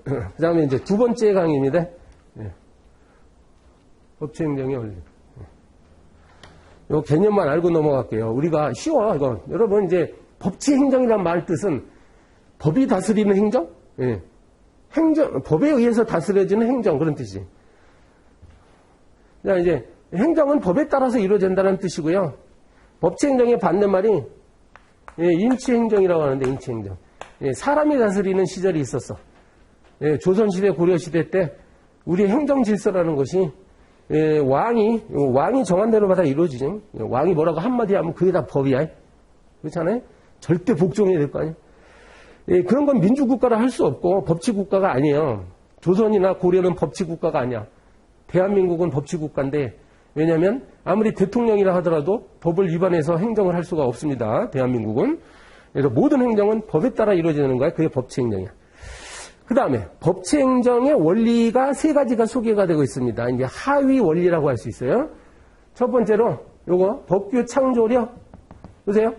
그 다음에 이제 두 번째 강의입니다. 예. 법치행정의 원리. 요 개념만 알고 넘어갈게요. 우리가 쉬워, 이건. 여러분, 이제 법치행정이란 말 뜻은 법이 다스리는 행정? 예. 법에 의해서 다스려지는 행정, 그런 뜻이지. 자, 이제 행정은 법에 따라서 이루어진다는 뜻이고요. 법치행정의 반대말이 예, 인치행정이라고 하는데, 인치행정. 예, 사람이 다스리는 시절이 있었어. 예, 조선시대, 고려시대 때 우리 행정질서라는 것이 예, 왕이 정한 대로마다 이루어지죠. 예, 왕이 뭐라고 한마디 하면 그게 다 법이야. 그렇잖아요? 절대 복종해야 될 거 아니에요. 예, 그런 건 민주국가라 할 수 없고 법치국가가 아니에요. 조선이나 고려는 법치국가가 아니야. 대한민국은 법치국가인데 왜냐하면 아무리 대통령이라 하더라도 법을 위반해서 행정을 할 수가 없습니다. 대한민국은. 그래서 모든 행정은 법에 따라 이루어지는 거야. 그게 법치행정이야. 그 다음에 법치행정의 원리가 세 가지가 소개가 되고 있습니다. 이제 하위 원리라고 할 수 있어요. 첫 번째로 요거 법규 창조력. 보세요.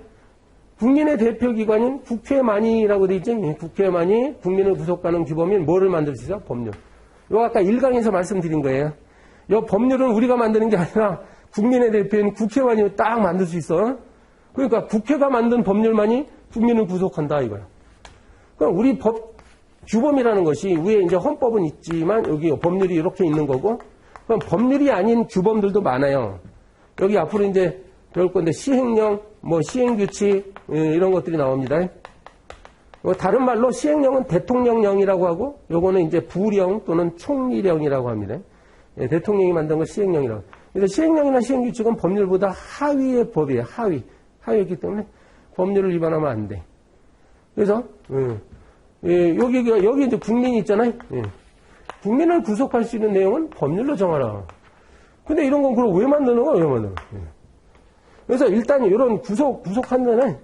국민의 대표기관인 국회만이라고 돼 있죠. 국회만이 국민을 구속하는 규범인 뭐를 만들 수 있어? 법률. 요 아까 1강에서 말씀드린 거예요. 요 법률은 우리가 만드는 게 아니라 국민의 대표인 국회만이 딱 만들 수 있어. 그러니까 국회가 만든 법률만이 국민을 구속한다 이거야. 그럼 우리 법 규범이라는 것이 위에 이제 헌법은 있지만 여기 법률이 이렇게 있는 거고, 그럼 법률이 아닌 규범들도 많아요. 여기 앞으로 이제 배울 건데 시행령, 뭐 시행규칙 이런 것들이 나옵니다. 다른 말로 시행령은 대통령령이라고 하고, 요거는 이제 부령 또는 총리령이라고 합니다. 예, 대통령이 만든 건 시행령이라고. 그래서 시행령이나 시행규칙은 법률보다 하위의 법이에요. 하위였기 때문에 법률을 위반하면 안 돼. 그래서 예, 여기 이제 국민이 있잖아요. 예. 국민을 구속할 수 있는 내용은 법률로 정하라. 근데 이런 건 그럼 왜 만드는 거야? 왜 만드는 거야? 예. 그래서 일단 이런 구속한 데는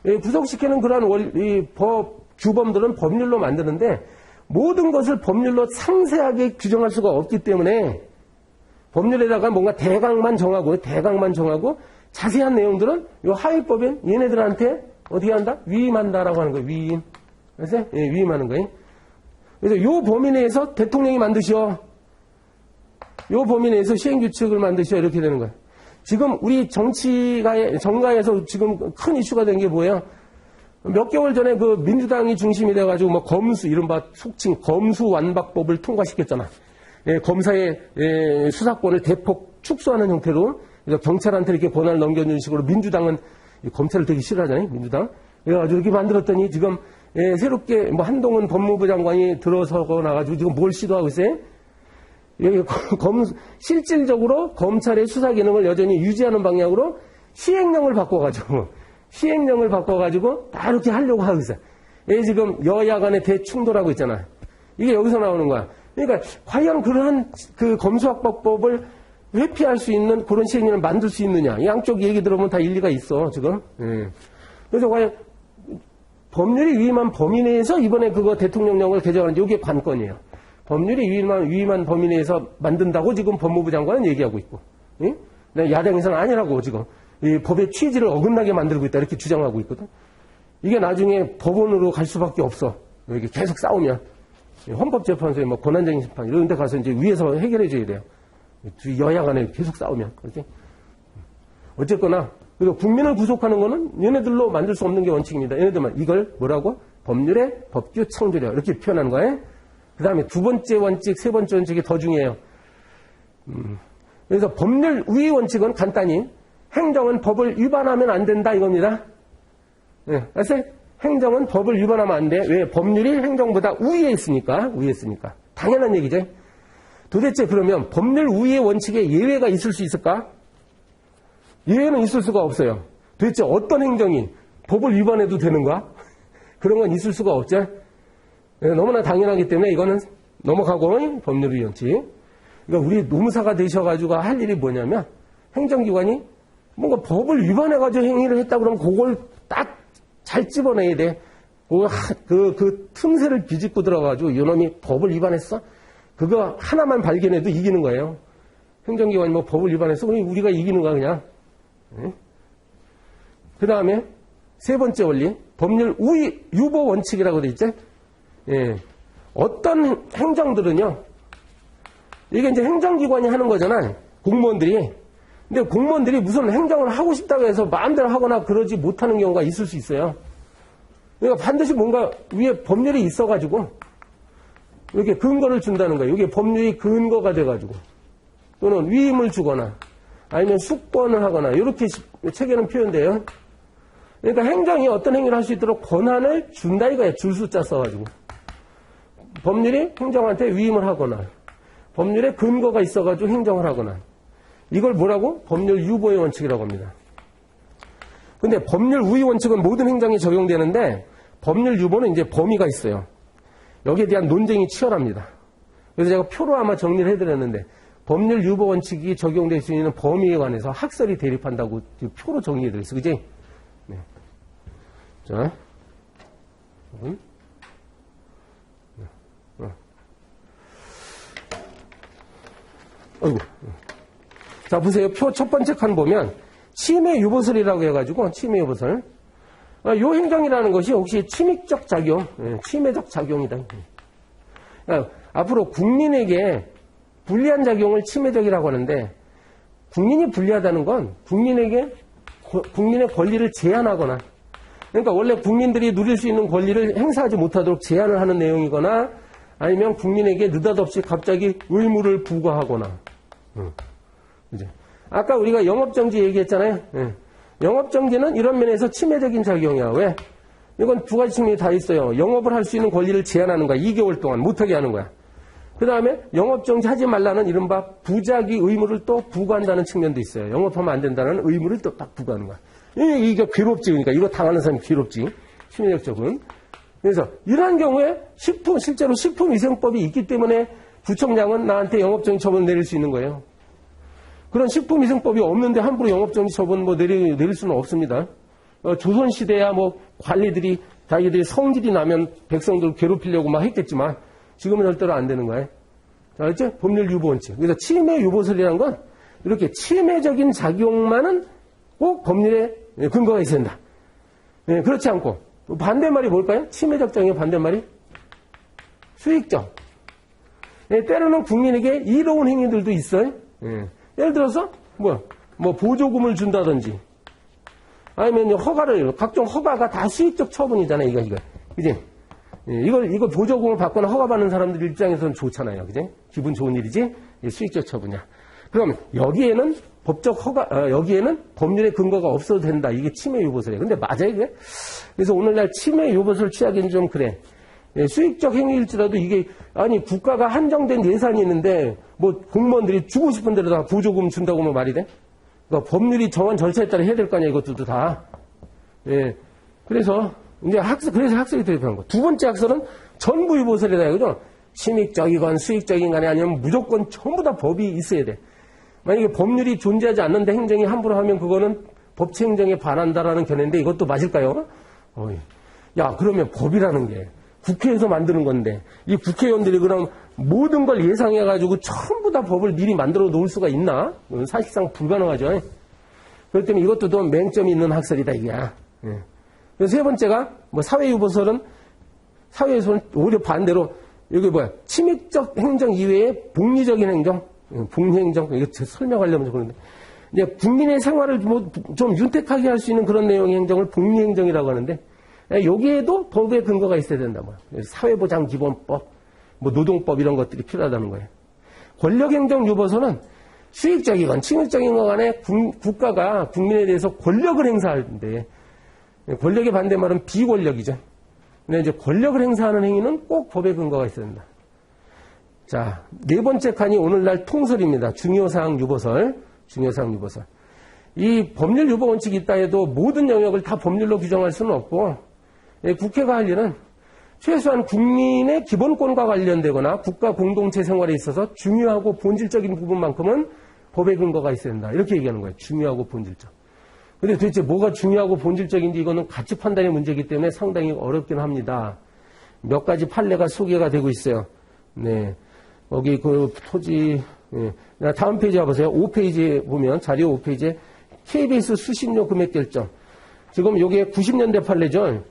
예, 구속시키는 그러한 법 규범들은 법률로 만드는데 모든 것을 법률로 상세하게 규정할 수가 없기 때문에 법률에다가 뭔가 대강만 정하고 자세한 내용들은 이 하위법인 얘네들한테 어떻게 한다? 위임한다라고 하는 거예요. 위임. 그래서 예, 위임하는 거예요. 그래서 요 범위 내에서 대통령이 만드셔. 요 범위 내에서 시행규칙을 만드셔. 이렇게 되는 거예요. 지금 우리 정가에서 지금 큰 이슈가 된 게 뭐예요? 몇 개월 전에 그 민주당이 중심이 돼가지고 뭐 이른바 속칭 검수완박법을 통과시켰잖아. 예, 검사의 수사권을 대폭 축소하는 형태로 그래서 경찰한테 이렇게 권한을 넘겨주는 식으로 민주당은 검찰을 되게 싫어하잖아요. 민주당. 그래가지고 이렇게 만들었더니 지금 새롭게 뭐 한동훈 법무부 장관이 들어서고 나가지고 지금 뭘 시도하고 있어요? 여기 실질적으로 검찰의 수사 기능을 여전히 유지하는 방향으로 시행령을 바꿔가지고 다 이렇게 하려고 하고 있어요. 지금 여야 간에 대충돌하고 있잖아. 이게 여기서 나오는 거야. 그러니까 과연 그러한 그 검수완박법을 회피할 수 있는 그런 시행령을 만들 수 있느냐. 양쪽 얘기 들어보면 다 일리가 있어, 지금. 예. 그래서 과연 법률이 위임한 범위 내에서 이번에 그거 대통령령을 개정하는데 이게 관건이에요. 법률이 위임한 범위 내에서 만든다고 지금 법무부 장관은 얘기하고 있고. 예? 야당에서는 아니라고 지금. 이 법의 취지를 어긋나게 만들고 있다. 이렇게 주장하고 있거든. 이게 나중에 법원으로 갈 수밖에 없어. 이렇게 계속 싸우면. 헌법재판소에 뭐 권한쟁의 심판 이런 데 가서 이제 위에서 해결해 줘야 돼요. 여야 간에 계속 싸우면. 그렇지? 어쨌거나, 그래서 국민을 구속하는 거는 얘네들로 만들 수 없는 게 원칙입니다. 얘네들만 이걸 뭐라고? 법률의 법규 창조력. 이렇게 표현하는 거예요. 그 다음에 두 번째 원칙, 세 번째 원칙이 더 중요해요. 그래서 법률 우위 원칙은 간단히 행정은 법을 위반하면 안 된다 이겁니다. 네, 그래서 행정은 법을 위반하면 안 돼. 왜? 법률이 행정보다 우위에 있으니까. 당연한 얘기죠. 도대체 그러면 법률 우위의 원칙에 예외가 있을 수 있을까? 예외는 있을 수가 없어요. 도대체 어떤 행정이 법을 위반해도 되는가? 그런 건 있을 수가 없죠. 너무나 당연하기 때문에 이거는 넘어가고 법률 우위 원칙. 그러니까 우리 노무사가 되셔가지고 할 일이 뭐냐면 행정기관이 뭔가 법을 위반해가지고 행위를 했다 그러면 그걸 딱 잘 집어내야 돼. 그 틈새를 비집고 들어가가지고 이놈이 법을 위반했어? 그거 하나만 발견해도 이기는 거예요. 행정기관이 뭐 법을 위반했어? 그럼 우리가 이기는 거야, 그냥. 네? 그 다음에 세 번째 원리, 법률 우위, 유보 원칙이라고 돼 있죠? 예. 어떤 행정들은요, 이게 이제 행정기관이 하는 거잖아요. 공무원들이. 근데 공무원들이 무슨 행정을 하고 싶다고 해서 마음대로 하거나 그러지 못하는 경우가 있을 수 있어요. 그러니까 반드시 뭔가 위에 법률이 있어가지고 이렇게 근거를 준다는 거예요. 이게 법률이 근거가 돼가지고 또는 위임을 주거나 아니면 숙권을 하거나 이렇게 책에는 표현돼요. 그러니까 행정이 어떤 행위를 할 수 있도록 권한을 준다 이거예요. 줄 숫자 써가지고. 법률이 행정한테 위임을 하거나 법률에 근거가 있어가지고 행정을 하거나 이걸 뭐라고? 법률 유보의 원칙이라고 합니다. 근데 법률 우위 원칙은 모든 행정에 적용되는데 법률 유보는 이제 범위가 있어요. 여기에 대한 논쟁이 치열합니다. 그래서 제가 표로 아마 정리를 해드렸는데 법률 유보 원칙이 적용될 수 있는 범위에 관해서 학설이 대립한다고 표로 정리해드렸어요. 그지? 네. 자. 아이고. 자, 보세요. 표 첫 번째 칸 보면 침해 유보설이라고 해가지고 침해 유보설. 요 행정이라는 것이 혹시 침익적 작용, 침해적 작용이다. 그러니까 앞으로 국민에게 불리한 작용을 침해적이라고 하는데 국민이 불리하다는 건 국민에게 국민의 권리를 제한하거나 그러니까 원래 국민들이 누릴 수 있는 권리를 행사하지 못하도록 제한을 하는 내용이거나 아니면 국민에게 느닷없이 갑자기 의무를 부과하거나 이제 아까 우리가 영업정지 얘기했잖아요. 영업정지는 이런 면에서 침해적인 작용이야. 왜? 이건 두 가지 측면이 다 있어요. 영업을 할 수 있는 권리를 제한하는 거야. 2개월 동안 못하게 하는 거야. 그 다음에 영업정지 하지 말라는 이른바 부작위 의무를 또 부과한다는 측면도 있어요. 영업하면 안 된다는 의무를 또 딱 부과하는 거야. 이게 괴롭지. 그러니까 이거 당하는 사람이 괴롭지. 침해적 적은. 그래서 이러한 경우에 실제로 식품위생법이 있기 때문에 구청장은 나한테 영업정지 처분 내릴 수 있는 거예요. 그런 식품위생법이 없는데 함부로 영업정지 처분 내릴 수는 없습니다. 조선시대야 관리들이 자기들이 성질이 나면 백성들 괴롭히려고 막 했겠지만 지금은 절대로 안 되는 거예요. 자, 알았죠? 법률 유보 원칙. 그래서 침해 유보설이라는 건 이렇게 침해적인 작용만은 꼭 법률에 근거가 있어야 된다. 그렇지 않고 반대말이 뭘까요? 침해적 작용의 반대말이 수익적. 때로는 국민에게 이로운 행위들도 있어요. 예를 들어서 보조금을 준다든지 아니면 각종 허가가 다 수익적 처분이잖아요. 이거 그지? 이거 보조금을 받거나 허가받는 사람들 입장에서는 좋잖아요. 그지? 기분 좋은 일이지? 수익적 처분이야. 그럼 여기에는 여기에는 법률의 근거가 없어도 된다. 이게 침해 유보설이에요. 근데 맞아요, 그게? 그래서 오늘날 침해 유보설 취하기는 좀 그래. 수익적 행위일지라도 이게 국가가 한정된 예산이 있는데 공무원들이 주고 싶은 대로 다 보조금 준다고 하면 말이 돼? 그러니까 법률이 정한 절차에 따라 해야 될 거 아니야, 이것들도 다. 그래서 이제 학설이 대립하는 거. 두 번째 학설은 전부 유보설이다, 그죠? 침익적이건 수익적인 간에 아니면 무조건 전부 다 법이 있어야 돼. 만약에 법률이 존재하지 않는데 행정이 함부로 하면 그거는 법치 행정에 반한다라는 견해인데 이것도 맞을까요? 야, 그러면 법이라는 게 국회에서 만드는 건데 이 국회의원들이 그럼 모든 걸 예상해가지고 전부 다 법을 미리 만들어 놓을 수가 있나? 사실상 불가능하죠. 그렇기 때문에 이것도 좀 맹점이 있는 학설이다, 이게. 그래서 세 번째가 사회유보설은 오히려 반대로 여기 침익적 행정 이외에 복리적인 행정, 복리행정, 이거 설명하려면 그런데 이제 국민의 생활을 좀 윤택하게 할 수 있는 그런 내용의 행정을 복리행정이라고 하는데 여기에도 법의 근거가 있어야 된다. 사회보장기본법, 노동법 이런 것들이 필요하다는 거예요. 권력행정 유보서는 수익적이건 침익적인 것 간에 국가가 국민에 대해서 권력을 행사하는데 권력의 반대말은 비권력이죠. 근데 이제 권력을 행사하는 행위는 꼭 법의 근거가 있어야 된다. 자, 네 번째 칸이 오늘날 통설입니다. 중요사항 유보설. 이 법률 유보 원칙이 있다 해도 모든 영역을 다 법률로 규정할 수는 없고 국회가 할 일은 최소한 국민의 기본권과 관련되거나 국가 공동체 생활에 있어서 중요하고 본질적인 부분만큼은 법의 근거가 있어야 된다. 이렇게 얘기하는 거예요. 중요하고 본질적. 근데 도대체 뭐가 중요하고 본질적인지 이거는 가치 판단의 문제이기 때문에 상당히 어렵긴 합니다. 몇 가지 판례가 소개가 되고 있어요. 네. 여기 토지, 다음 페이지 와보세요. 5페이지에 보면, 자료 5페이지에 KBS 수신료 금액 결정. 지금 이게 90년대 판례죠.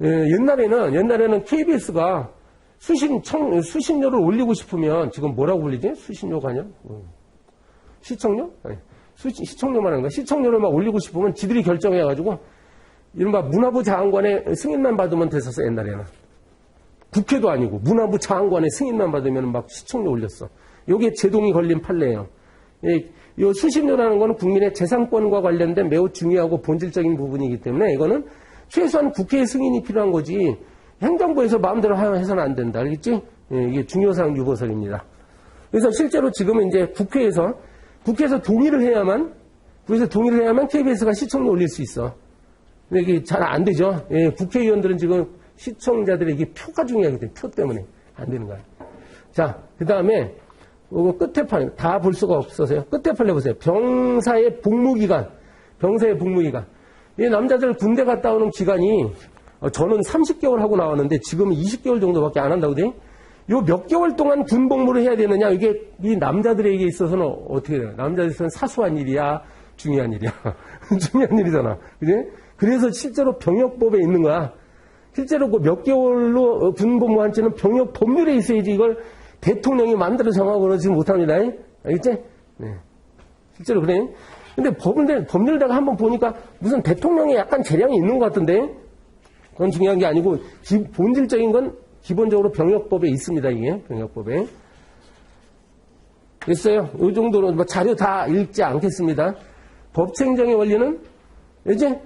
옛날에는 KBS가 수신료를 올리고 싶으면 지금 뭐라고 불리지? 수신료 관여? 시청료? 아니, 시청료만 하는 거야. 시청료를 막 올리고 싶으면 지들이 결정해가지고 이른바 문화부 장관의 승인만 받으면 됐었어, 옛날에는. 국회도 아니고 문화부 장관의 승인만 받으면 막 시청료 올렸어. 이게 제동이 걸린 판례예요. 이 수신료라는 거는 국민의 재산권과 관련된 매우 중요하고 본질적인 부분이기 때문에 이거는 최소한 국회의 승인이 필요한 거지 행정부에서 마음대로 해서는 안 된다. 알겠지? 이게 중요사항 유보설입니다. 그래서 실제로 지금은 이제 국회에서 동의를 해야만 KBS가 시청료 올릴 수 있어. 근데 이게 잘 안 되죠. 국회의원들은 지금 시청자들의 이게 표가 중요하기 때문에 표 때문에 안 되는 거야. 자, 그 다음에 끝에 판 다 볼 수가 없어서요. 끝에 판례 보세요. 병사의 복무기간. 이 남자들 군대 갔다 오는 기간이 저는 30개월 하고 나왔는데 지금은 20개월 정도밖에 안 한다고 돼. 요 몇 개월 동안 군 복무를 해야 되느냐 이게 이 남자들에게 있어서는 어떻게 돼요? 남자들에서는 사소한 일이야, 중요한 일이야. 중요한 일이잖아. 그지? 그래서 실제로 병역법에 있는 거야. 실제로 그 몇 개월로 군 복무한지는 병역 법률에 있어야지 이걸 대통령이 마음대로 정하고 그러지 못합니다. 알겠지? 네. 실제로 그래. 근데 법률대가 한번 보니까 무슨 대통령에 약간 재량이 있는 것 같은데 그건 중요한 게 아니고 본질적인 건 기본적으로 병역법에 있습니다. 이게 병역법에. 됐어요. 이 정도로 뭐 자료 다 읽지 않겠습니다. 법치행정의 원리는 이제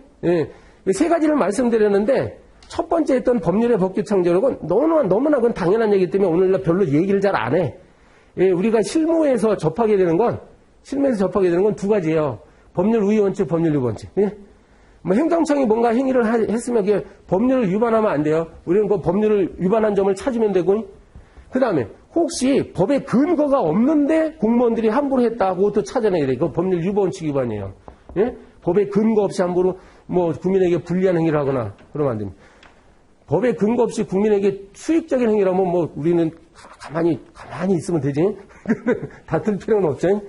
세 가지를 말씀드렸는데 첫 번째 했던 법률의 법규 창조력은 너무나 그건 당연한 얘기이기 때문에 오늘날 별로 얘기를 잘 안 해. 우리가 실무에서 접하게 되는 건 두 가지예요. 법률 우위 원칙, 법률 유보 원칙. 뭐 행정청이 뭔가 행위를 했으면 그게 법률을 위반하면 안 돼요. 우리는 그 법률을 위반한 점을 찾으면 되고. 그 다음에 혹시 법에 근거가 없는데 공무원들이 함부로 했다. 그것도 찾아내야 돼. 그 법률 유보 원칙 위반이에요. 법에 근거 없이 함부로 뭐 국민에게 불리한 행위를 하거나 그러면 안 됩니다. 법에 근거 없이 국민에게 수익적인 행위라면 뭐 우리는 가만히 있으면 되지. 다툴 필요는 없죠.